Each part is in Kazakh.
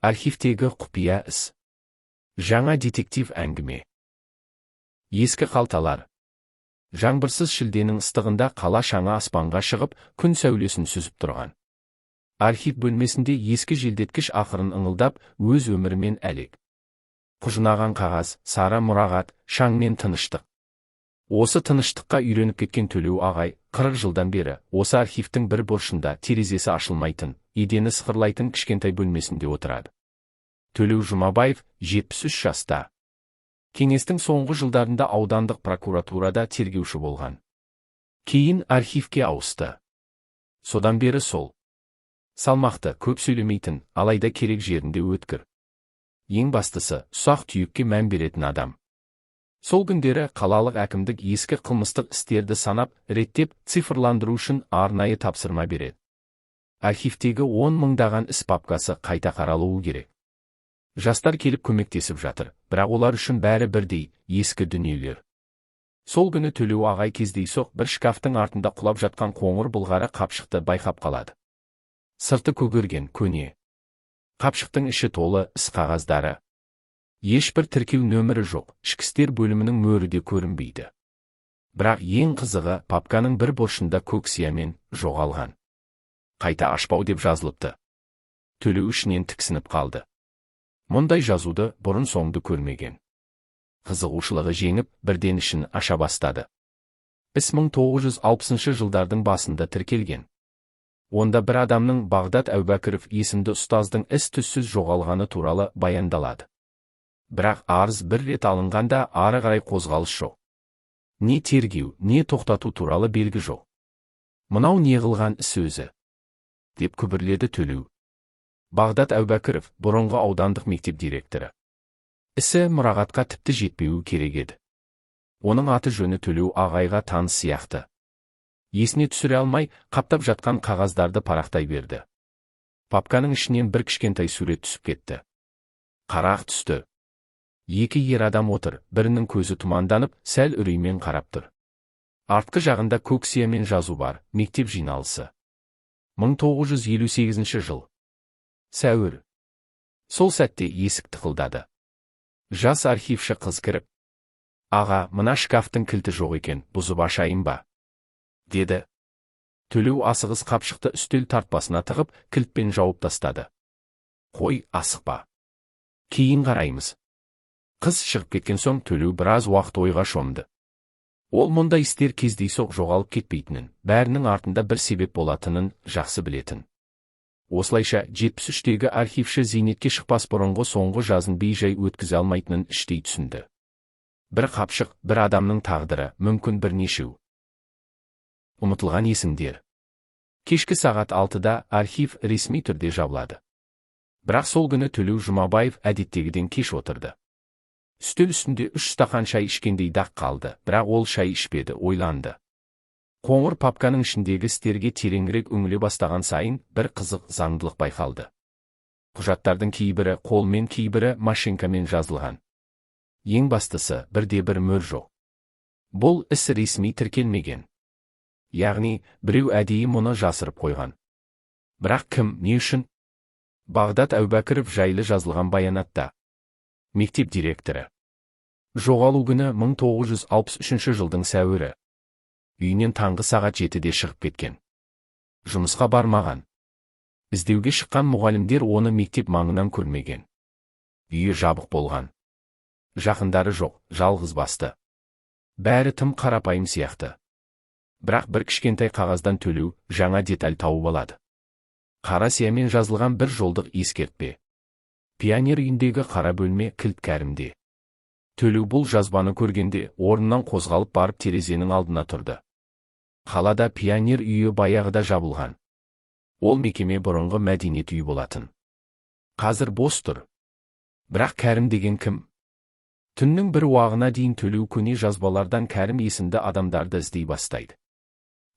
Архивтегі құпия іс. Жаңа детектив әңгіме. Ескі қалталар. Жаңбырсыз шілденің ыстығында қала шаңы аспанға шығып, күн сәулесін сүзіп тұрған. Архив бөлмесінде ескі желдеткіш ақырын ыңылдап, өз өмірімен әлек. Құжынаған қағаз, сары мұрағат, шаңмен тыныштық. Осы тыныштыққа үйреніп кеткен Төлеу ағай, 40 жылдан бері, осы архивтің бір бұрышында терезесі ашылмайтын, едені сықырлайтын кішкентай бөлмесінде отырады. Төлеу Жұмабаев, 73 жаста. Кеңестің соңғы жылдарында аудандық прокуратурада тергеуші болған. Кейін архивке ауысты. Содан бері сол. Салмақты, көп сөйлемейтін, алайда керек жерінде өткір. Ең бастысы, ұсақ түйекке мән беретін адам. Сол күндері қалалық әкімдік ескі қылмыстық істерді санап, реттеп, цифрландыру үшін арнайы тапсырма береді. Архивтегі 10 мыңдаған іс папкасы қайта қаралуы керек. Жастар келіп көмектесіп жатыр, бірақ олар үшін бәрі бірдей, ескі дүниелер. Сол күні Төлеу ағай кездейсоқ бір шкафтың артында құлап жатқан қоңыр былғары қапшықты байқап қалады. Сырты көгерген, көне. Қапшықтың іші толы іс қағаздары. Ешбір тіркеу нөмірі жоқ, ішкі істер бөлімінің мөрі де көрінбейді. Бірақ ең қызығы, папканың бір бұрышында көк сиямен жоғалған. Қайта ашпау деп жазылыпты. Төлеу ішінен тіксініп қалды. Мұндай жазуды бұрын-соңды көрмеген. Қызығушылығы жеңіп, бірден ішін аша бастады. Іс 1960 жылдардың басында тіркелген. Онда бір адамның Бағдат Әубәкіров есімді ұстаздың із-түзсіз жоғалғаны туралы баяндалады. Бірақ арыз бір рет алынғанда ары қарай қозғалыс жоқ. Не тергеу, не тоқтату туралы белгі жоқ. Мынау неғылған іс өзі? Деп күбірледі Төлеу. Бағдат Әубәкіров, бұрынғы аудандық мектеп директоры. Ісі мұрағатқа тіпті жетпеуі керек еді. Оның аты жөні Төлеу ағайға таныс сияқты. Есіне түсіре алмай, қаптап жатқан қағаздарды парақтай берді. Папканың ішінен бір кішкентай сурет түсіп кетті. Қарақ түсті. Екі ер адам отыр, бірінің көзі тұманданып, сәл үреймен қарап тұр. Артқы жағында көк сиямен жазу бар, мектеп жиналысы. 1958 жыл. Сәуір. Сол сәтте есік тықылдады. Жас архивші қыз кіріп: «Аға, мына шкафтың кілті жоқ екен, бұзып ашайын ба?» деді. Төлеу асығыс қапшықты үстел тартпасына тығып, кілтпен жауып тастады. «Қой, асықпа. Кейін қараймыз». Қыз шығып кеткен соң Төлеу біраз уақыт ойға шомды. Ол мұндай істер кездейсоқ жоғалып кетпейтінін, бәрінің артында бір себеп болатынын жақсы білетін. Осылайша 73-тегі архивші зейнетке шықпас бұрынғы соңғы жазын бей-жай өткізе алмайтынын іштей түсінді. Бір қапшық, бір адамның тағдыры, мүмкін бірнешеу. Ұмытылған есімдер. Кешкі сағат 6-да архив ресми түрде жабылады. Бірақ сол күні Төлеу Жұмабаев әдеттегіден кеш отырды. Үстел үстінде 3 стақан шай ішкендей дақ қалды, бірақ ол шай ішпеді, ойланды. Қоңыр папканың ішіндегі істерге тереңірек үңіле бастаған сайын бір қызық заңдылық байқалды. Құжаттардың кейбірі қолмен, кейбірі машинкамен жазылған. Ең бастысы, бірде-бір мөр жоқ. Бұл іс ресми тіркелмеген. Яғни, біреу әдейі мұны жасырып қойған. Бірақ кім, не үшін? Бағдат Әубәкіров жайлы жазылған баянатта. Мектеп директоры. Жоғалу күні 1963 жылдың сәуірі. Үйінен таңғы сағат 7-де шығып кеткен. Жұмысқа бармаған. Іздеуге шыққан мұғалімдер оны мектеп маңынан көрмеген. Үйі жабық болған. Жақындары жоқ, жалғыз басты. Бәрі тым қарапайым сияқты. Бірақ бір кішкентай қағаздан Төлеу жаңа деталь тауып алады. Қара сиямен жазылған бір жолдық ескертпе. Пионер үйіндегі қара бөлме кілт кәрімде. Төлеу бұл жазбаны көргенде орнынан қозғалып барып терезенің алдына тұрды. Қалада пионер үйі баяғыда жабылған. Ол мекеме бұрынғы мәдениет үйі болатын. Қазір бос тұр. Бірақ Кәрім деген кім? Түннің бір уағына дейін Төлеу көне жазбалардан Кәрім есімді адамдарды іздей бастайды.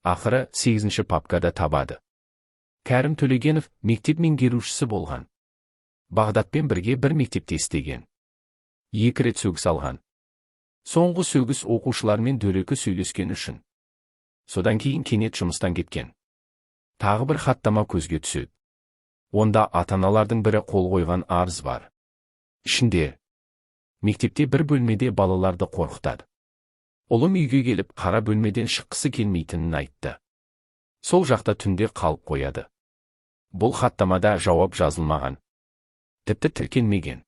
Ақыры 8-ші папкада табады. Кәрім Төлегенов мектеп меңгерушісі болған. Бағдатпен бірге бір мектепте істеген. 2 рет сөгіс алған. Соңғы сөгіс оқушылармен дөрекі сөйлескен үшін. Содан кейін кенет жұмыстан кеткен. Тағы бір хаттама көзге түседі. Онда ата-аналардың бірі қол қойған арыз бар. Ішінде: мектепте бір бөлмеде балаларды қорқытады. Ұлым үйге келіп, қара бөлмеден шыққысы келмейтінін айтты. Сол жақта түнде қалып қояды. Бұл хаттамада жауап жазылмаған. Тіпті тіркелмеген.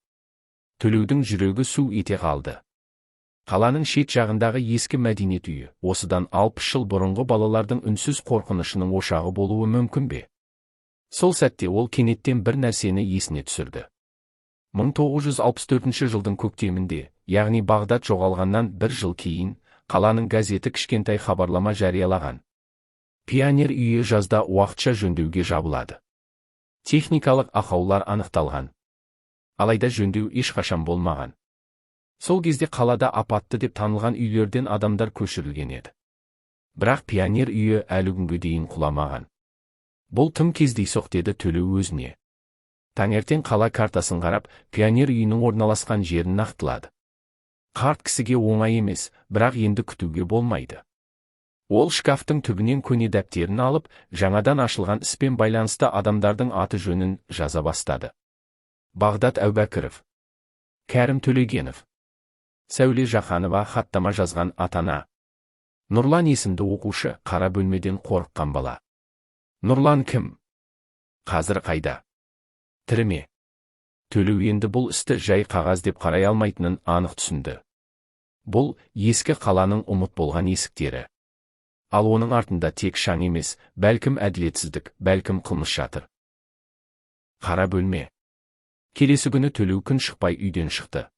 Төлеудің жүрегі су ете қалды. Қаланың шет жағындағы ескі мәдениет үйі осыдан 60 жыл бұрынғы балалардың үнсіз қорқынышының ошағы болуы мүмкін бе? Сол сәтте ол кенеттен бір нәрсені есіне түсірді. 1964 жылдың көктемінде, яғни Бағдат жоғалғаннан бір жыл кейін, қаланың газеті кішкентай хабарлама жариялаған. Пионер үйі жазда уақытша жөндеуге жабылады. Техникалық ақаулар анықталған. Алайда жөндеу ешқашан болмаған. Сол кезде қалада апатты деп танылған үйлерден адамдар көшірілген еді. Бірақ пионер үйі әлі күнге дейін құламаған. Бұл тым кездейсоқ, деді Төлеу өзіне. Таңертең қала картасын қарап, пионер үйінің орналасқан жерін нақтылады. Қарт кісіге оңай емес, бірақ енді күтуге болмайды. Ол шкафтың түбінен көне дәптерін алып, жаңадан ашылған іспен байланысты адамдардың аты жөнін жаза бастады. Бағдат Әубәкіров, Кәрім Төлегенов, Сәуле Жақанова. Хаттама жазған ата-ана: Нұрлан есімді оқушы, қара бөлмеден қорыққан бала. Нұрлан кім? Қазір қайда? Тірі ме? Төлеу енді бұл істі жай қағаз деп қарай алмайтынын анық түсінді. Бұл ескі қаланың ұмыт болған есіктері. Ал оның артында тек шаң емес, бәлкім әділетсіздік, бәлкім қылмыс жатыр. Қара бөлме. Келесі күні Төлеу күн шықпай үйден шықты.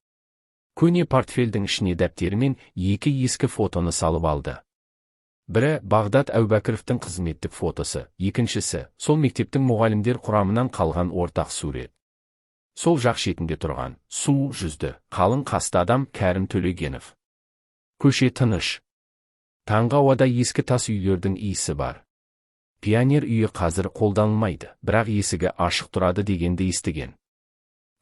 Көне портфельдің ішіне дәптері мен екі ескі фотоны салып алды. Бірі Бағдат Әубәкіровтің қызметтік фотосы, екіншісі сол мектептің мұғалімдер құрамынан қалған ортақ сурет. Сол жақ шетінде тұрған су жүзді, қалың қасты адам Кәрім Төлегенов. Көше тыныш. Таңғы ауада ескі тас үйлердің иісі бар. Пионер үйі қазір қолданылмайды, бірақ есігі ашық тұрады дегенді естіген.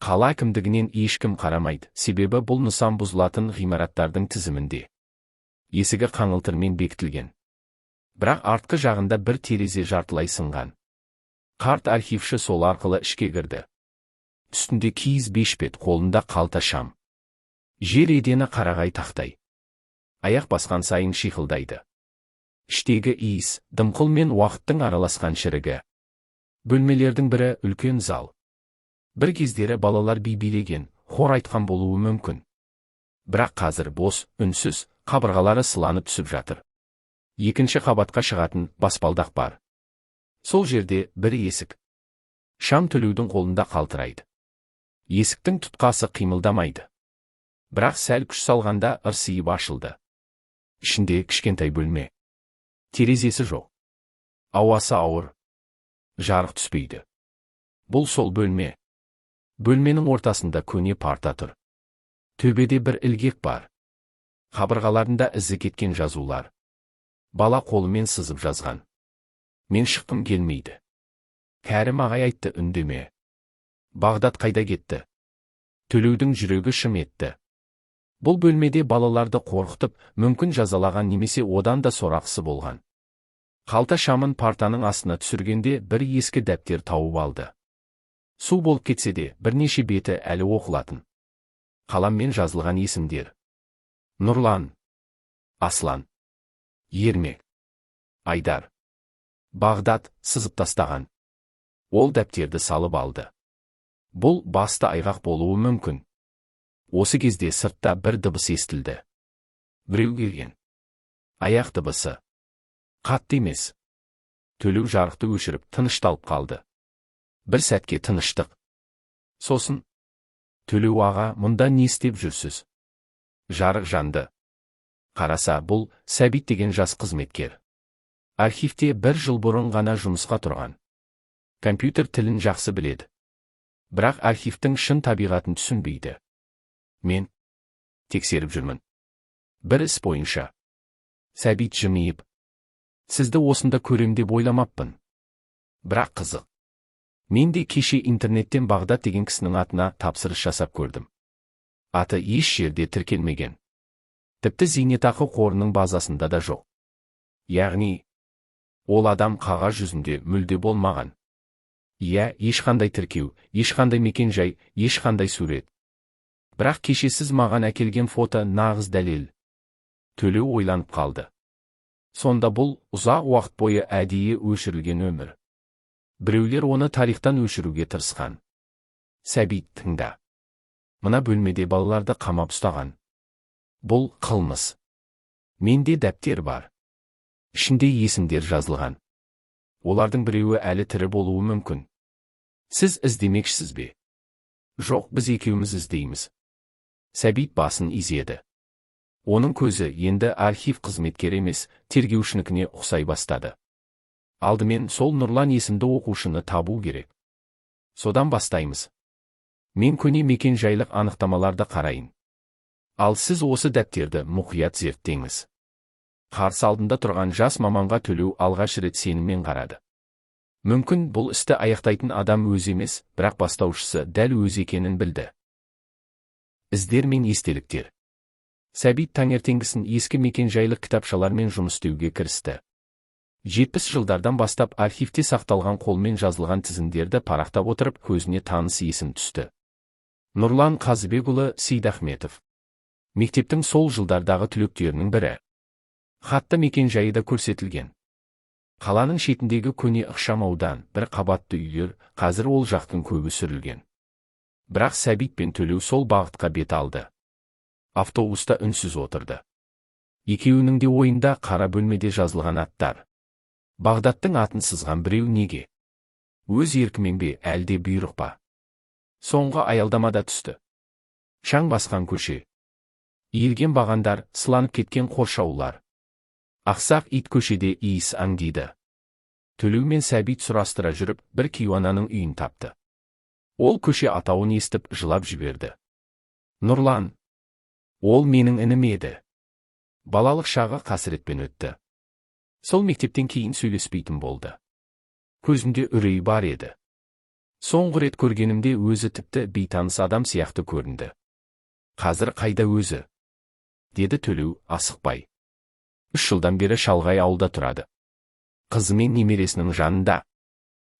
Қала әкімдігінен ешкім қарамайды, себебі бұл нысан бұзылатын ғимараттардың тізімінде. Есігі қаңылтырмен бекітілген. Бірақ артқы жағында бір терезе жартылай сынған. Қарт архивші сол арқылы ішке кірді. Үстінде киіз бешпет, қолында қалта шам. Жер едені қарағай тақтай. Аяқ басқан сайын шиқылдайды. Іштегі иіс, дымқыл мен уақыттың араласқан шірігі. Бөлмелердің бірі үлкен зал. Бір кездері балалар би билеген, хор айтқан болуы мүмкін. Бірақ қазір бос, үнсіз, қабырғалары сыланып түсіп жатыр. Екінші қабатқа шығатын баспалдақ бар. Сол жерде бір есік. Шам Төлеудің қолында қалтырайды. Есіктің тұтқасы қимылдамайды. Бірақ сәл күш салғанда ырсиып ашылды. Ішінде кішкентай бөлме. Терезесі жоқ. Ауасы ауыр. Жарық түспейді. Бұл сол бөлме. Бөлменің ортасында көне парта тұр. Төбеде бір ілгек бар. Қабырғаларында ізі кеткен жазулар. Бала қолымен сызып жазған. Мен шыққым келмейді. Кәрім ағай айтты, үндеме. Бағдат қайда кетті? Төлеудің жүрегі шым етті. Бұл бөлмеде балаларды қорқытып, мүмкін жазалаған немесе одан да сорақысы болған. Қалта шамын партаның астына түсіргенде бір ескі дәптер тауып алды. Су болып кетсе де, бірнеше беті әлі оқылатын. Қаламмен жазылған есімдер. Нұрлан, Аслан, Ермек, Айдар. Бағдат сызып тастаған. Ол дәптерді салып алды. Бұл басты айғақ болуы мүмкін. Осы кезде сыртта бір дыбыс естілді. Біреу келген. Аяқ дыбысы. Қатты емес. Төлеу жарықты өшіріп тынышталып қалды. Бір сәтке тыныштық. Сосын: Төлеу аға, мұнда не істеп жүрсіз? Жарық жанды. Қараса, бұл Сәбит деген жас қызметкер. Архивте бір жыл бұрын ғана жұмысқа тұрған. Компьютер тілін жақсы біледі. Бірақ архивтің шын табиғатын түсінбейді. Мен тексеріп жүрмін. Бір іс бойынша. Сәбит жымиып: Сізді осында көрем деп ойламаппын. Бірақ қызық. Мен де кеше интернеттен Бағдат деген кісінің атына тапсырыс жасап көрдім. Аты еш жерде тіркелмеген. Тіпті зейнетақы қорының базасында да жоқ. Яғни, ол адам қағаз жүзінде мүлде болмаған. Иә, ешқандай тіркеу, ешқандай мекен-жай, ешқандай сурет. Бірақ кеше сіз маған әкелген фото нағыз дәлел. Төлеу ойланып қалды. Сонда бұл ұзақ уақыт бойы әдейі өшірілген өмір. Біреулер оны тарихтан өшіруге тырысқан. Сәбит, тыңда. Мына бөлмеде балаларды қамап ұстаған. Бұл қылмыс. Менде дәптер бар. Ішінде есімдер жазылған. Олардың біреуі әлі тірі болуы мүмкін. Сіз іздемекшісіз бе? Жоқ, біз екеуміз іздейміз. Сәбит басын изеді. Оның көзі енді архив қызметкері емес, тергеушінікіне ұқсай бастады. Алдымен сол Нұрлан есімді оқушыны табу керек. Содан бастаймыз. Мен көне мекен-жайлық анықтамаларды қарайын. Ал сіз осы дәптерді мұқият зерттеңіз. Қарсы алдында тұрған жас маманға Төлеу алғаш рет сеніммен қарады. Мүмкін бұл істі аяқтайтын адам өзі емес, бірақ бастаушысы дәл өзі екенін білді. Іздер мен естеліктер. Сәбит таңертеңгісін ескі мекен-жайлық кітапшалармен жұмыс істеуге кірісті. 70 жылдардан бастап архивте сақталған қолмен жазылған тізімдерді парақтап отырып, көзіне таныс есім түсті. Нұрлан Қазыбекұлы Сейдахметов. Мектептің сол жылдардағы түлектерінің бірі. Хатта мекен-жайы да көрсетілген. Қаланың шетіндегі көне ықшамаудан бір қабатты үйлер, қазір ол жақтың көбі сүрілген. Бірақ Сәбит пен Төлеу сол бағытқа бет алды. Автобуста үнсіз отырды. Екеуінің де ойында қара бөлмеде жазылған аттар. Бағдаттың атын сызған біреу неге? Өз еркімен бе, әлде бұйрық па? Соңғы аялдамада түсті. Шаң басқан көше. Иілген бағандар, сыланып кеткен қоршаулар. Ақсақ ит көшеде иіс аңдиды. Төлеу мен Сәбит сұрастыра жүріп, бір кейуананың үйін тапты. Ол көше атауын естіп жылап жіберді. Нұрлан. Ол менің інім еді. Балалық шағы қасіретпен өтті. Сол мектептен кейін сөйлеспейтін болды. Көзінде үрей бар еді. Соңғы рет көргенімде өзі тіпті бейтаныс адам сияқты көрінді. Қазір қайда өзі? Деді Төлеу асықпай. 3 жылдан бері шалғай ауылда тұрады. Қызы мен немересінің жанында.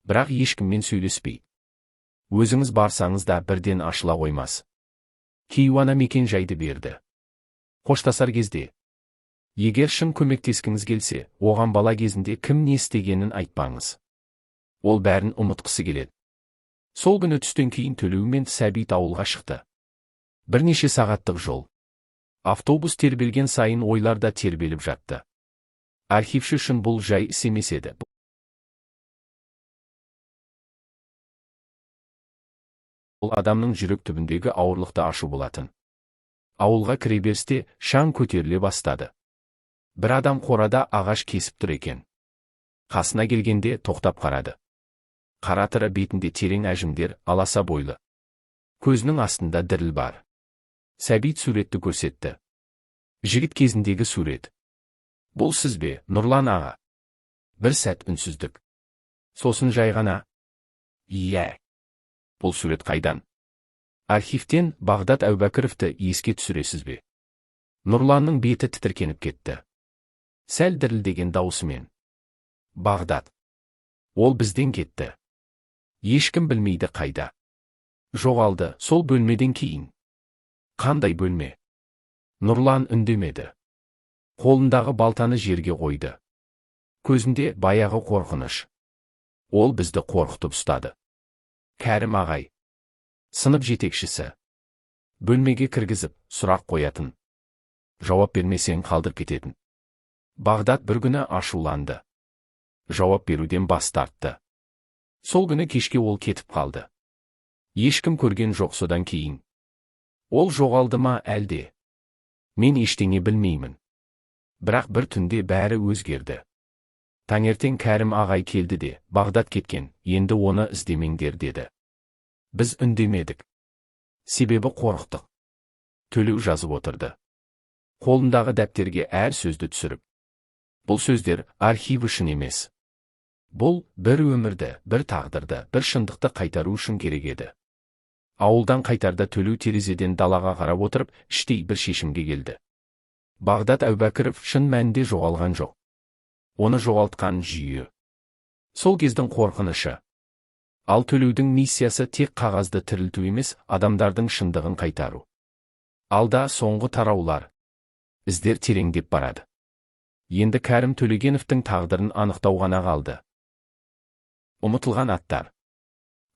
Бірақ ешкіммен сөйлеспей. Өзіңіз барсаңыз да бірден ашыла қоймас. Кейуана мекен-жайды берді. Қоштасар кезде. Егер шын көмектескіңіз келсе, оған бала кезінде кім не істегенін айтпаңыз. Ол бәрін ұмытқысы келеді. Сол күні түстен кейін Төлеу мен Сәбит ауылға шықты. Бірнеше сағаттық жол. Автобус тербелген сайын ойлар да тербеліп жатты. Архивші үшін бұл жай іс емес еді. Бұл адамның жүрек түбіндегі ауырлықты ашу болатын. Ауылға кіреберісте шаң көтеріле бастады. Бір адам қорада ағаш кесіп тұр екен. Қасына келгенде тоқтап қарады. Қара тыры бетінде терең әжімдер, аласа бойлы. Көзінің астында діріл бар. Сәбит суретті көрсетті. Жігіт кезіндегі сурет. Бұл сіз бе, Нұрлан аға? Бір сәт үнсіздік. Сосын жай ғана. Иә. Бұл сурет қайдан? Архивтен Бағдат Әубәкіровті еске түсіресіз бе? Нұрланның беті тітіркеніп кетті. Сәл дірілдеген даусымен. Бағдат. Ол бізден кетті. Ешкім білмейді қайда. Жоғалды, сол бөлмеден кейін. Қандай бөлме? Нұрлан үндемеді. Қолындағы балтаны жерге қойды. Көзінде баяғы қорқыныш. Ол бізді қорқытып ұстады. Кәрім ағай. Сынып жетекшісі. Бөлмеге кіргізіп, сұрақ қоятын. Жауап бермесең қалдырып кететін. Бағдат бір күні ашуланды. Жауап беруден бас тартты. Сол күні кешке ол кетіп қалды. Ешкім көрген жоқ содан кейін. Ол жоғалды ма әлде? Мен ештеңе білмеймін. Бірақ бір түнде бәрі өзгерді. Таңертең Кәрім ағай келді де, Бағдат кеткен, енді оны іздемеңдер деді. Біз үндемедік. Себебі қорықтық. Төлеу жазып отырды. Қолындағы дәптерге әр сөзді түсіріп. Бұл сөздер архив үшін емес. Бұл бір өмірді, бір тағдырды, бір шындықты қайтару үшін керек еді. Ауылдан қайтарда Төлеу терезеден далаға қарап отырып, іштей бір шешімге келді. Бағдат Әубәкіров шын мәнінде жоғалған жоқ. Оны жоғалтқан жүйе. Сол кездің қорқынышы. Ал төлеудің миссиясы тек қағазды тірілту емес, адамдардың шындығын қайтару. Алда соңғы тараулар. Іздер тереңдеп барады. Енді Кәрім Төлегеновтың тағдырын анықтау ғана қалды. Ұмытылған аттар.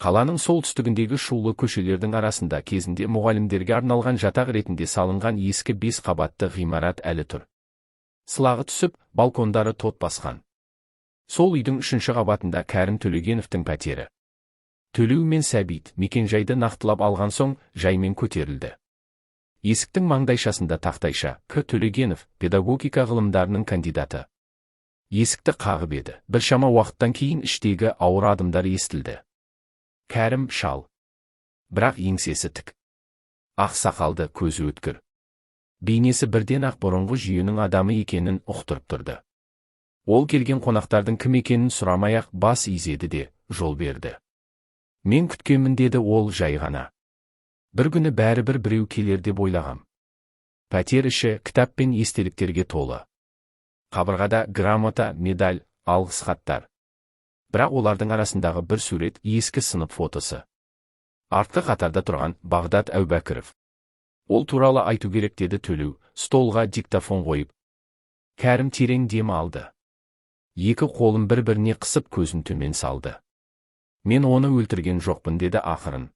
Қаланың солтүстігіндегі шулы көшелердің арасында кезінде мұғалімдерге арналған жатақ ретінде салынған ескі 5 қабатты ғимарат әлі тұр. Сылағы түсіп, балкондары тот басқан. Сол үйдің 3-ші қабатында Кәрім Төлегеновтың пәтері. Төлеу мен Сәбит мекенжайды нақтылап алған соң жаймен көтерілді. Есіктің маңдайшасында тақтайша К. Төлегенов, педагогика ғылымдарының кандидаты. Есікті қағып еді. Біршама уақыттан кейін іштегі ауыр адымдар естілді. Кәрім шал. Бірақ еңсесі тік. Ақ сақалды, көзі өткір. Бейнесі бірден ақ бұрынғы жүйенің адамы екенін ұқтырып тұрды. Ол келген қонақтардың кім екенін сұрамай-ақ бас изеді де жол берді. Мен күткенмін деді ол жай ғана. Бір күні бәрібір біреу келер деп ойлағам. Пәтер іші кітап пен естеліктерге толы. Қабырғада грамота, медаль, алғыс хаттар. Бірақ олардың арасындағы бір сурет ескі сынып фотосы. Артқы қатарда тұрған Бағдат Әубәкіров. Ол туралы айту керек деді Төлеу, столға диктофон қойып. Кәрім терең дем алды. Екі қолын бір-біріне қысып көзін төмен салды. Мен оны өлтірген жоқпын деді ақырын.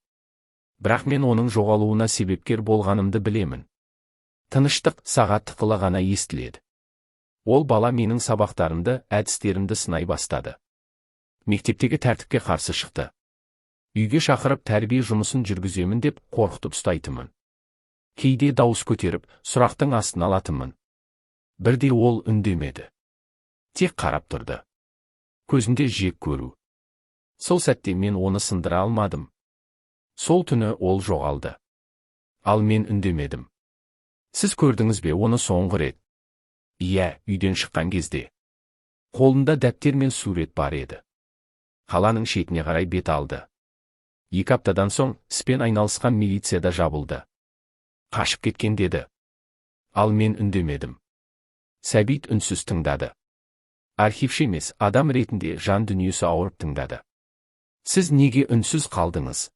Бірақ мен оның жоғалуына себепкер болғанымды білемін. Тыныштық сағат тықылы ғана естіледі. Ол бала менің сабақтарымды, әдістерімді сынай бастады. Мектептегі тәртіпке қарсы шықты. Үйге шақырып тәрбие жұмысын жүргіземін деп қорқытып ұстайтынмын. Кейде дауыс көтеріп, сұрақтың астына алатынмын. Бірде ол үндемеді. Тек қарап тұрды. Көзінде жек көру. Сол сәтте мен оны сындыра алмадым. Сол түні ол жоғалды. Ал мен үндемедім. Сіз көрдіңіз бе оны соңғы рет? Иә, үйден шыққан кезде. Қолында дәптер мен сурет бар еді. Қаланың шетіне қарай бет алды. 2 аптадан соң іспен айналысқан милицияда жабылды. Қашып кеткен деді. Ал мен үндемедім. Сәбит үнсіз тыңдады. Архивші емес, адам ретінде жан дүниесі ауырып тыңдады. Сіз неге үнсіз қалдыңыз?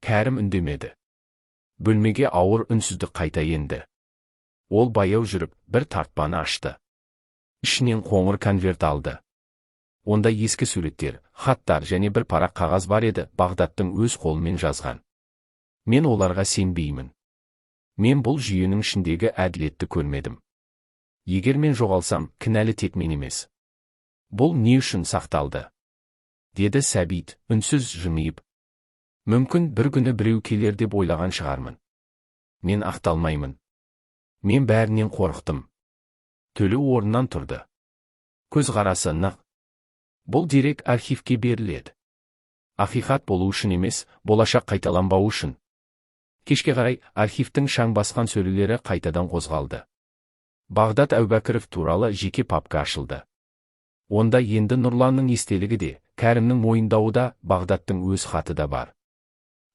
Кәрім үндемеді. Бөлмеге ауыр үнсіздік қайта енді. Ол баяу жүріп, бір тартпаны ашты. Ішінен қоңыр конверт алды. Онда ескі суреттер, хаттар және бір парақ қағаз бар еді, Бағдаттың өз қолымен жазған. Мен оларға сенбеймін. Мен бұл жүйенің ішіндегі әділетті көрмедім. Егер мен жоғалсам, кінәлі тек мен емес. Бұл не үшін сақталды? Деді Сәбит, үнсіз жымиып. Мүмкін бір күні біреу келер деп ойлаған шығармын. Мен ақталмаймын. Мен бәрінен қорықтым. Төлеу орнынан тұрды. Көзқарасы нық. Бұл дерек архивке беріледі. Ақиқат болу үшін емес, болашақ қайталанбау үшін. Кешке қарай архивтің шаң басқан сөрелері қайтадан қозғалды. Бағдат Әубәкіров туралы жеке папка ашылды. Онда енді Нұрланның естелігі де, Кәрімнің мойындауы да, Бағдаттың өз хаты да бар.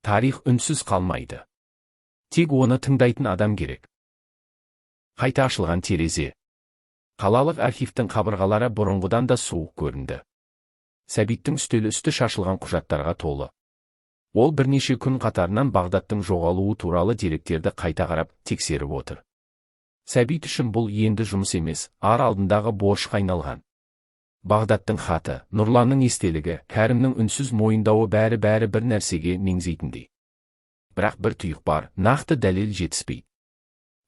Тарих үнсіз қалмайды. Тек оны тыңдайтын адам керек. Қайта ашылған терезе. Қалалық архивтің қабырғалары бұрынғыдан да суық көрінді. Сәбиттің үстелі үсті шашылған құжаттарға толы. Ол бірнеше күн қатарынан Бағдаттың жоғалуы туралы деректерді қайта қарап, тексеріп отыр. Сәбит үшін бұл енді жұмыс емес, ар алдындағы борышқа айналған. Бағдаттың хаты, Нұрланның естелігі, Кәрімнің үнсіз мойындауы бәрі бір нәрсеге меңзейтіндей. Бірақ бір тұйық бар, нақты дәлел жетіспейді.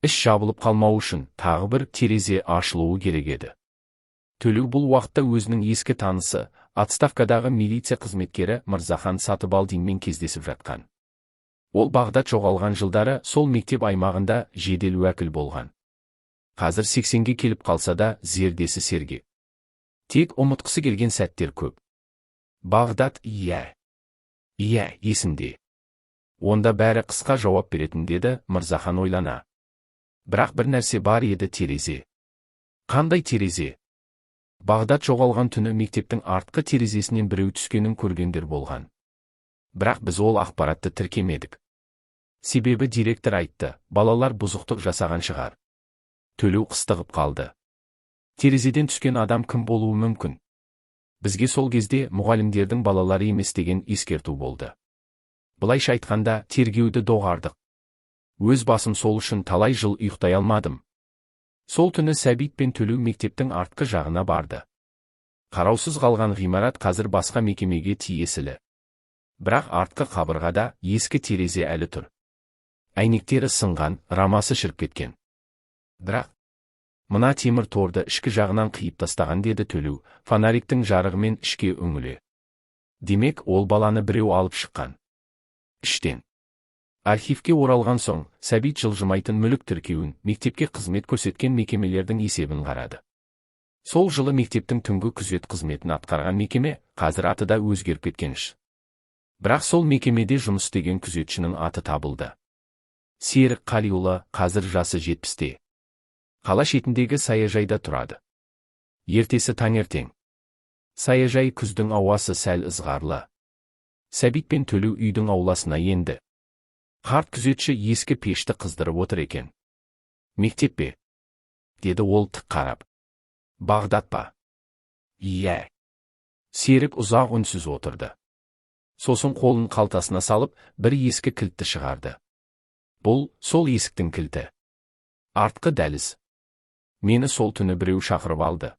Іш жабылып қалмау үшін тағы бір терезе ашылуы керек еді. Төлеу бұл уақытта өзінің ескі танысы, отставкадағы милиция қызметкері Мырзахан Сатыбалдинмен кездесіп жатқан. Ол Бағдат жоғалған жылдары сол мектеп аймағында жедел уәкіл болған. Қазір 80-ге келіп қалса да зердесі сергек. Тек ұмытқысы келген сәттер көп. Бағдат, иә, есімде. Онда бәрі қысқа жауап беретін деді Мырзахан ойлана. Бірақ бір нәрсе бар еді, терезе. Қандай терезе? Бағдат жоғалған түні мектептің артқы терезесінен біреу түскенін көргендер болған. Бірақ біз ол ақпаратты тіркемедік. Себебі директор айтты, балалар бұзықтық жасаған шығар. Төлеу қыстығып қалды. Терезеден түскен адам кім болуы мүмкін? Бізге сол кезде мұғалімдердің балалары емес деген ескерту болды. Былайша айтқанда, тергеуді доғардық. Өз басым сол үшін талай жыл ұйықтай алмадым. Сол түні Сәбит пен Төлеу мектептің артқы жағына барды. Қараусыз қалған ғимарат қазір басқа мекемеге тиесілі. Бірақ артқы қабырғада ескі терезе әлі тұр. Әйнектері сынған, рамасы шіріп кеткен. Бірақ мына темір торды ішкі жағынан қиып тастаған, деді Төлеу, фонариктің жарығымен ішке үңіле. Демек, ол баланы біреу алып шыққан. Іштен. Архивке оралған соң, Сәбит жылжымайтын мүлік тіркеуін, мектепке қызмет көрсеткен мекемелердің есебін қарады. Сол жылы мектептің түнгі күзет қызметін атқарған мекеме, қазір аты да өзгеріп кеткеніш. Бірақ сол мекемеде жұмыс істеген күзетшінің аты табылды. Серік Қалиұлы, қазір жасы 70-те. Қала шетіндегі саяжайда тұрады. Ертесі таңертең. Саяжай күздің ауасы сәл ызғарлы. Сәбит пен Төлеу үйдің ауласына енді. Қарт күзетші ескі пешті қыздырып отыр екен. Мектеп пе? Деді ол тік қарап. Бағдат па? Иә. Серік ұзақ үнсіз отырды. Сосын қолын қалтасына салып, бір ескі кілтті шығарды. Бұл, сол есіктің кілті. Артқы дәліз. Мені сол түні біреу шақырып алды.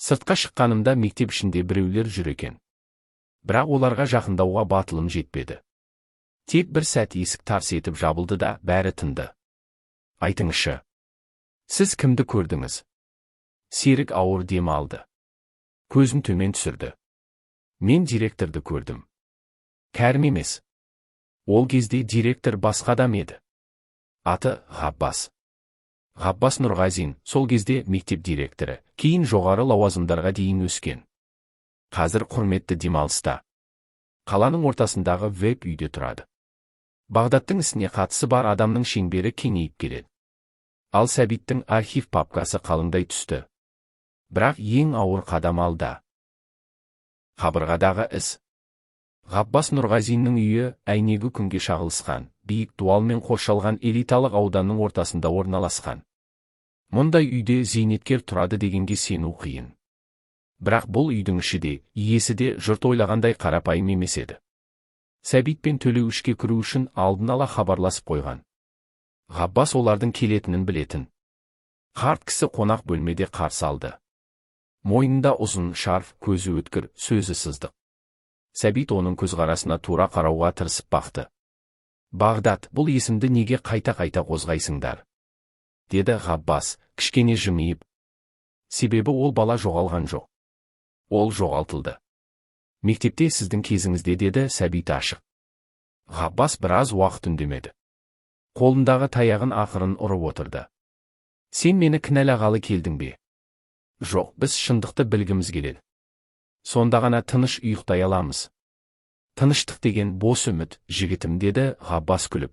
Сыртқа шыққанымда мектеп ішінде біреулер жүр екен. Бірақ оларға жақындауға батылым жетпеді. Тек бір сәт есік тарс етіп жабылды да бәрі тынды. Айтыңызшы, сіз кімді көрдіңіз? Серік ауыр дем алды. Көзін төмен түсірді. Мен директорды көрдім. Кәрім емес. Ол кезде директор басқа адам еді. Аты Ғаббас. Ғаббас Нұрғазин, сол кезде мектеп директоры, кейін жоғары лауазымдарға дейін өскен. Қазір құрметті демалыста. Қаланың ортасындағы веб үйде тұрады. Бағдаттың ісіне қатысы бар адамның шеңбері кеңейіп келеді. Ал Сәбиттің архив папкасы қалыңдай түсті. Бірақ ең ауыр қадам алда. Қабырғадағы іс. Ғаббас Нұрғазиннің үйі әйнегі күнге шағылысқан, биік дуалмен қоршалған элиталық ауданның ортасында орналасқан. Мұндай үйде зейнеткер тұрады дегенге сену қиын. Бірақ бұл үйдің іші де, иесі де жұрт ойлағандай қарапайым емес еді. Сәбит пен Төлеу ішке кіру үшін алдын ала хабарласып қойған. Ғаббас олардың келетінін білетін. Қарт кісі қонақ бөлмеде қарсы алды. Мойнында ұзын шарф, көзі өткір, сөзі сыздық. Сәбит оның көзқарасына тура қарауға тырысып бақты. Бағдат, бұл есімді неге қайта-қайта қозғайсыңдар? Деді Ғаббас, кішкене жымиып. Себебі ол бала жоғалған жоқ. Ол жоғалтылды. Мектепте сіздің кезіңізде, деді Сәбит ашық. Ғаббас біраз уақыт үндемеді. Қолындағы таяғын ақырын ұрып отырды. Сен мені кінәлағалы келдің бе? Жоқ, біз шындықты білгіміз келеді. Сонда ғана тыныш ұйықтай аламыз. Тыныштық деген бос үміт, жігітім, деді Ғаббас күліп.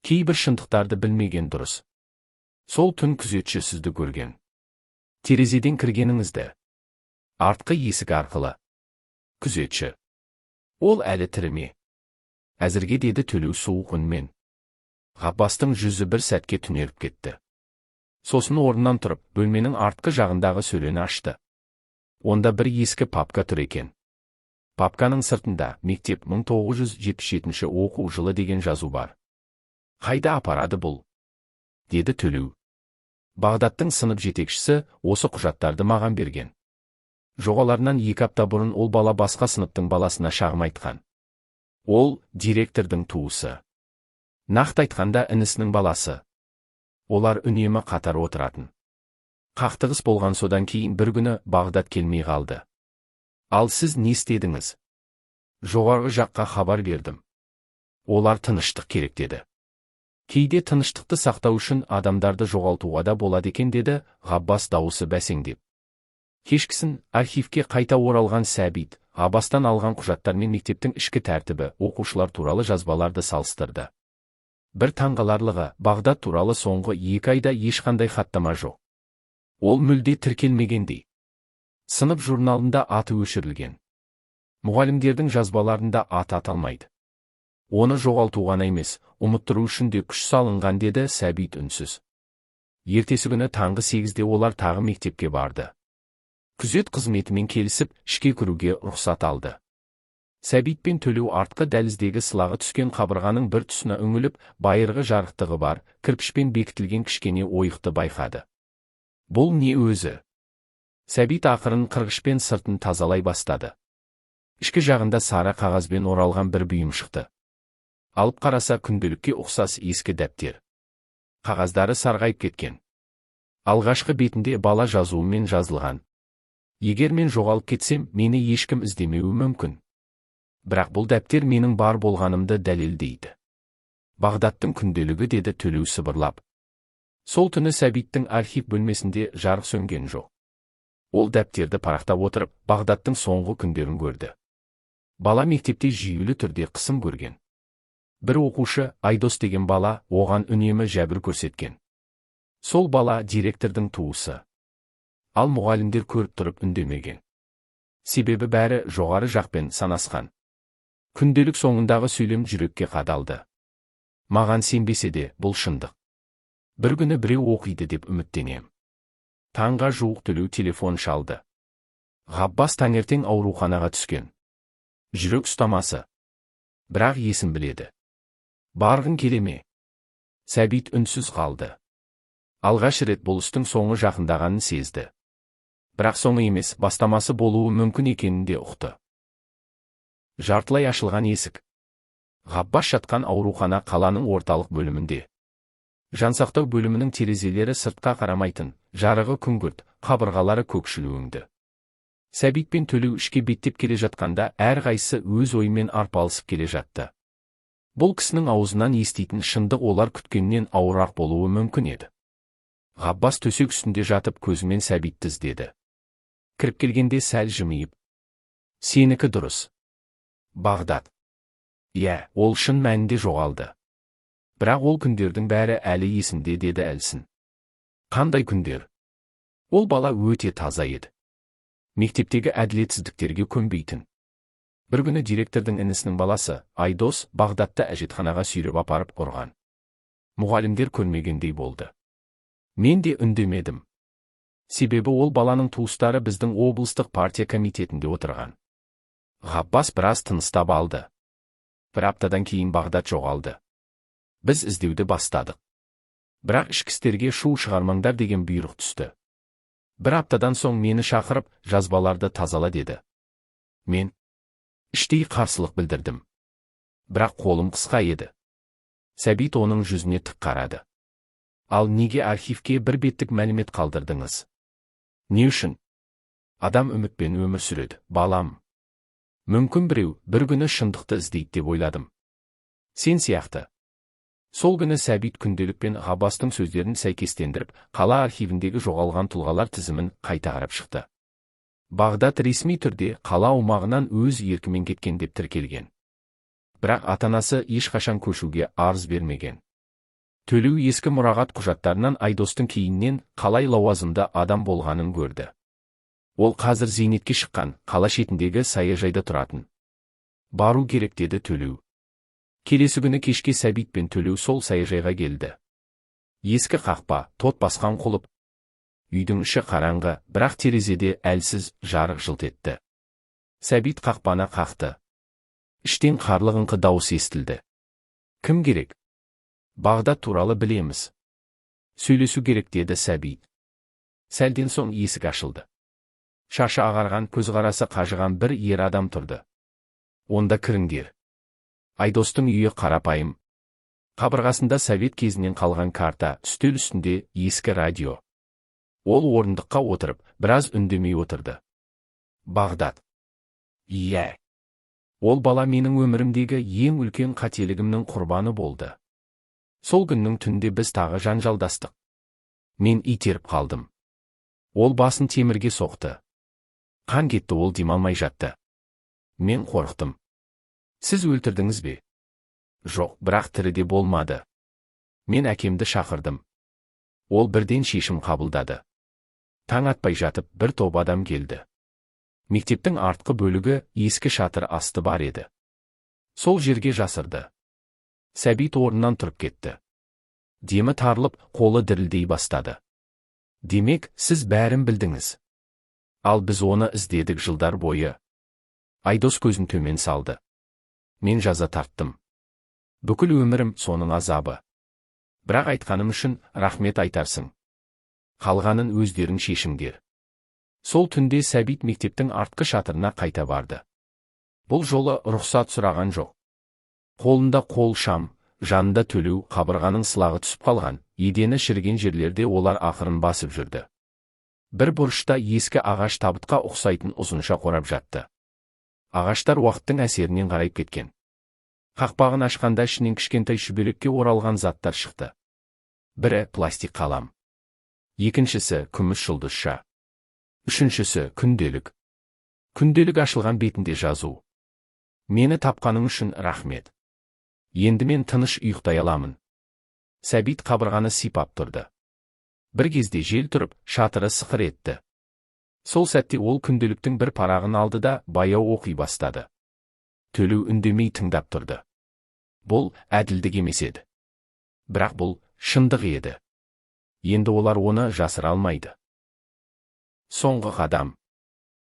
Кейбір шындықтарды білмеген дұрыс. Сол түн күзетші сізді көрген. Терезеден кіргеніңізді. Артқы есік арқылы. Күзетші. Ол әлі тірі ме? Әзірге, деді Төлеу суық үнмен. Ғаббастың жүзі бір сәтке түнеріп кетті. Сосын орнынан тұрып, бөлменің артқы жағындағы сөрені ашты. Онда бір ескі папка тұр екен. Папканың сыртында мектеп 1977 оқу жылы деген жазу бар. Қайда апарады бұл? Деді Төлеу. Бағдаттың сынып жетекшісі осы құжаттарды маған берген. Жоғаларынан 2 апта бұрын ол бала басқа сыныптың баласына шағым айтқан. Ол директордың туысы. Нақты айтқанда інісінің баласы. Олар үнемі қатар отыратын. Қақтығыс болған содан кейін бір күні Бағдат келмей қалды. Ал сіз не істедіңіз? Жоғарғы жаққа хабар бердім. Олар тыныштық керек деді. Кейде тыныштықты сақтау үшін адамдарды жоғалтуға да болады екен, деді Ғаббас дауысы бәсеңдеп. Кешкісін архивке қайта оралған Сәбит, Ғаббастан алған құжаттар мен мектептің ішкі тәртібі, оқушылар туралы жазбаларды салыстырды. Бір таңғаларлығы, Бағдат туралы соңғы 2 айда ешқандай хаттама жоқ. Ол мүлде тіркелмегендей. Сынып журналында аты өшірілген. Мұғалімдердің жазбаларында аты аталмайды. Оны жоғалту ғана емес, ұмыттыру үшін де күш салынған, деді Сәбит үнсіз. Ертесі күні таңғы 8-де олар тағы мектепке барды. Күзет қызметімен келісіп, ішке кіруге рұқсат алды. Сәбит пен Төлеу артқы дәліздегі сылағы түскен қабырғаның бір тұсына үңіліп, байырғы жарықтығы бар, кірпішпен бекітілген кішкене ойықты байқады. Бұл не өзі? Сәбит ақырын қырғышпен сыртын тазалай бастады. Ішкі жағында сары қағазбен оралған бір бұйым шықты. Алып қараса күнделікке ұқсас ескі дәптер. Қағаздары сарғайып кеткен. Алғашқы бетінде бала жазуымен жазылған. Егер мен жоғалып кетсем, мені ешкім іздемеуі мүмкін. Бірақ бұл дәптер менің бар болғанымды дәлелдейді. Бағдаттың күнделігі, деді Төлеу сыбырлап. Сол түні Сәбиттің архив бөлмесінде жарық сөнген жоқ. Ол дәптерді парақтап отырып, Бағдаттың соңғы күндерін көрді. Бала мектепте жүйелі түрде қысым көрген. Бір оқушы, Айдос деген бала, оған үнемі жәбір көрсеткен. Сол бала директордың туысы. Ал мұғалімдер көріп тұрып үндемеген. Себебі бәрі жоғары жақпен санасқан. Күнделік соңындағы сөйлем жүрекке қадалды. Маған сенбесе де, бұл шындық. Бір күні біреу оқиды деп үміттенем. Таңға жуық Төлеу телефон шалды. Ғаббас таңертең ауруханаға түскен. Жүрек ұстамасы. Бірақ есін біледі. Барғың келе ме? Сәбит үнсіз қалды. Алғаш рет бұл істің соңы жақындағанын сезді. Бірақ соңы емес, бастамасы болуы мүмкін екенін де ұқты. Жартылай ашылған есік. Ғаббас жатқан аурухана қаланың орталық бөлімінде. Жансақтау бөлімінің терезелері сыртқа қарамайтын, жарығы күңгірт, қабырғалары көкшіл өңді. Сәбит пен Төлеу ішке беттеп келе жатқанда әрқайсысы өз ойымен арпалысып келе жатты. Бұл кісінің аузынан еститін шындық олар күткеннен ауырақ болуы мүмкін еді. Ғаббас төсек үстінде жатып көзімен Сәбитті іздеді. Кіріп келгенде сәл жымиып. Сенікі дұрыс. Бағдат. Иә, ол шын мәнінде жоғалды. Бірақ ол күндердің бәрі әлі есінде, деді Әлсін. Қандай күндер? Ол бала өте таза еді. Мектептегі әділетсіздіктерге көнбейтін. Бір күні директордың інісінің баласы, Айдос, Бағдатты әжетханаға сүйреп апарып ұрған. Мұғалімдер көрмегендей болды. Мен де үндемедім. Себебі ол баланың туыстары біздің облыстық партия комитетінде отырған. Ғаббас біраз тыныстап алды. Бір аптадан кейін Бағдат жоғалды. Біз іздеуді бастадық. Бірақ ішкі істерге шу шығармаңдар деген бұйрық түсті. Бір аптадан соң мені шақырып, жазбаларды тазала деді. Мен іштей қарсылық білдірдім. Бірақ қолым қысқа еді. Сәбит оның жүзіне тік қарады. Ал неге архивке бір беттік мәлімет қалдырдыңыз? Не үшін? Адам үмітпен өмір сүреді, балам. Мүмкін біреу бір күні шындықты іздейді деп ойладым. Сен сияқты. Сол күні Сәбит күнделікпен Ғаббастың сөздерін сәйкестендіріп, қала архивіндегі жоғалған тұлғалар тізімін қайта қарап шықты. Бағдат ресми түрде қала аумағынан өз еркімен кеткен деп тіркелген. Бірақ ата-анасы ешқашан көшуге арыз бермеген. Төлеу ескі мұрағат құжаттарынан Айдостың кейіннен қалай лауазымды адам болғанын көрді. Ол қазір зейнетке шыққан, қала шетіндегі саяжайда тұратын. Бару керек, деді Төлеу. Келесі күні кешке Сәбит пен Төлеу сол саяжайға келді. Ескі қақпа, тот басқан құлып. Үйдің іші қараңғы, бірақ терезеде әлсіз жарық жылт етті. Сәбит қақпаны қақты. Іштен қарлығыңқы дауыс естілді. Кім керек? Бағдат туралы білеміз. Сөйлесу керек, деді Сәбит. Сәлден соң есік ашылды. Шашы ағарған, көзқарасы қажыған бір ер адам тұрды. Онда кіріңдер. Айдостың үйі қарапайым. Қабырғасында совет кезінен қалған карта, үстел үстінде ескі радио. Ол орындыққа отырып, біраз үндемей отырды. Бағдат. Иә. Ол бала менің өмірімдегі ең үлкен қателігімнің құрбаны болды. Сол күннің түнде біз тағы жанжалдастық. Мен итеріп қалдым. Ол басын темірге соқты. Қан кетті, ол демалмай жатты. Мен қорықтым. Сіз өлтірдіңіз бе? Жоқ, бірақ тіріде болмады. Мен әкемді шақырдым. Ол бірден шешім қабылдады. Таң атпай жатып, бір топ адам келді. Мектептің артқы бөлігі ескі шатыр асты бар еді. Сол жерге жасырды. Сәбит орнынан тұрып кетті. Демі тарылып, қолы дірілдей бастады. Демек, сіз бәрін білдіңіз. Ал біз оны іздедік жылдар бойы. Айдос көзін төмен салды. Мен жаза тарттым. Бүкіл өмірім соның азабы. Бірақ айтқаным үшін рахмет айтарсың. Қалғанын өздерің шешіңдер. Сол түнде Сәбит мектептің артқы шатырына қайта барды. Бұл жолы рұқсат сұраған жоқ. Қолында қол шам, жанында Төлеу, қабырғаның сылағы түсіп қалған, едені шіріген жерлерде олар ақырын басып жүрді. Бір бұрышта ескі ағаш табытқа ұқсайтын ұзынша қорап жатты. Ағаштар уақыттың әсерінен қарайып кеткен. Қақпағын ашқанда ішінен кішкентай шүберекке оралған заттар шықты. Бірі пластик қалам. Екіншісі күміс жұлдызша. Үшіншісі күнделік. Күнделік ашылған бетінде жазу. Мені тапқаның үшін рахмет. Енді мен тыныш ұйықтай аламын. Сәбит қабырғаны сипап тұрды. Бір кезде жел тұрып, шатыры сықыр етті. Сол сәтте ол күнделіктің бір парағын алды да баяу оқи бастады. Төлеу үндемей тыңдап тұрды. Бұл әділдік емес еді. Бірақ бұл шындық еді. Енді олар оны жасыра алмайды. Соңғы қадам.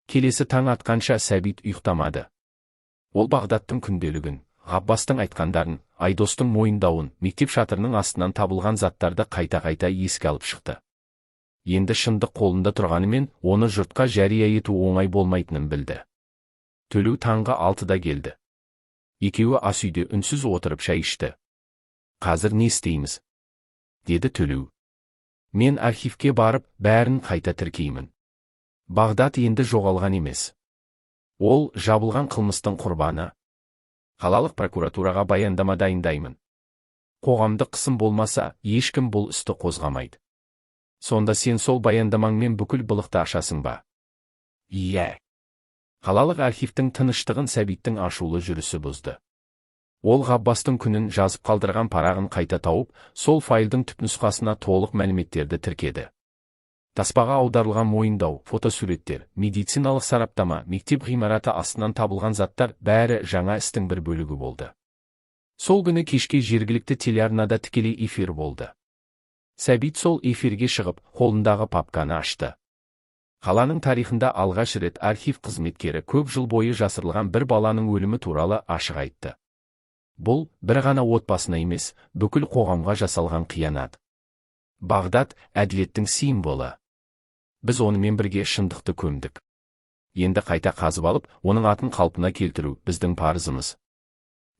Келесі таң атқанша Сәбит ұйықтамады. Ол Бағдаттың күнделігін, Ғаббастың айтқандарын, Айдостың мойындауын, мектеп шатырының астынан табылған заттарды қайта-қайта еске алып шықты. Енді шындық қолында тұрғанымен, оны жұртқа жария ету оңай болмайтынын білді. Төлеу таңғы 6-да келді. Екеуі ас үйде үнсіз отырып шай ішті. Қазір не істейміз? Деді Төлеу. Мен архивке барып, бәрін қайта тіркеймін. Бағдат енді жоғалған емес. Ол жабылған қылмыстың құрбаны. Қалалық прокуратураға баяндама дайындаймын. Қоғамдық қысым болмаса, ешкім бұл істі қозғамайды. Сонда сен сол баяндамаңмен бүкіл былықты ашасың ба? Иә. Қалалық архивтің тыныштығын Сәбиттің ашулы жүрісі бұзды. Ол Ғаббастың күнін жазып қалдырған парағын қайта тауып, сол файлдың түпнұсқасына толық мәліметтерді тіркеді. Таспаға аударылған мойындау, фотосуреттер, медициналық сараптама, мектеп ғимараты астынан табылған заттар бәрі жаңа істің бір бөлігі болды. Сол күні кешке жергілікті телеарнада тікелей эфир болды. Сәбит сол эфирге шығып, қолындағы папканы ашты. Қаланың тарихында алғаш рет архив қызметкері көп жыл бойы жасырылған бір баланың өлімі туралы ашық айтты. Бұл бір ғана отбасына емес, бүкіл қоғамға жасалған қиянат. Бағдат әділеттің символы. Біз онымен бірге шындықты көмдік. Енді қайта қазып алып, оның атын қалпына келтіру біздің парызымыз.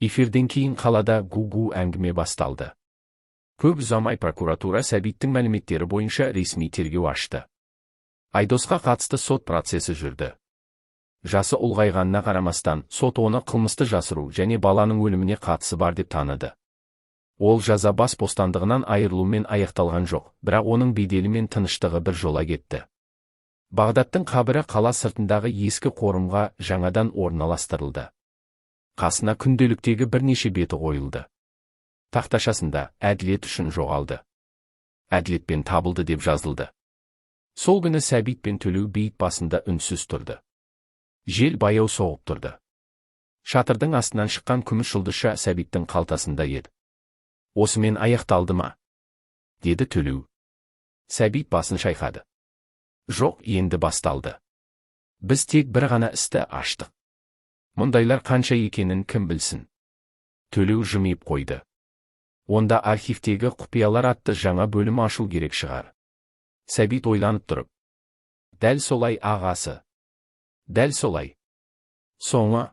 Эфирден кейін қалада гу-гу әңгіме басталды. Көп ұзамай прокуратура Сәбиттің мәліметтері бойынша ресми тергеу ашты. Айдосқа қатысты сот процесі жүрді. Жасы ұлғайғанына қарамастан, сот оны қылмысты жасыру және баланың өліміне қатысы бар деп таныды. Ол жаза бас бостандығынан айырылумен аяқталған жоқ, бірақ оның беделі мен тыныштығы бір жола кетті. Бағдаттың қабірі қала сыртындағы ескі қорымға жаңадан орналастырылды. Қасына күнделіктегі бірнеше беті қойылды. Тақташасында әділет үшін жоғалды. Әділетпен табылды деп жазылды. Сол күні Сәбит пен Төлеу бейіт басында үнсіз тұрды. Жел баяу соғып тұрды. Шатырдың астынан шыққан күміс жұлдызша Сәбиттің қалтасында еді. Осымен аяқталды ма? Деді Төлеу. Сәбит басын шайқады. Жоқ, енді басталды. Біз тек бір ғана істі аштық. Мұндайлар қанша екенін кім білсін? Төлеу жымиып қойды. Онда архивтегі құпиялар атты жаңа бөлім ашу керек шығар. Сәбит ойланып тұрып. Дәл солай ағасы. Дәл солай. Соңы.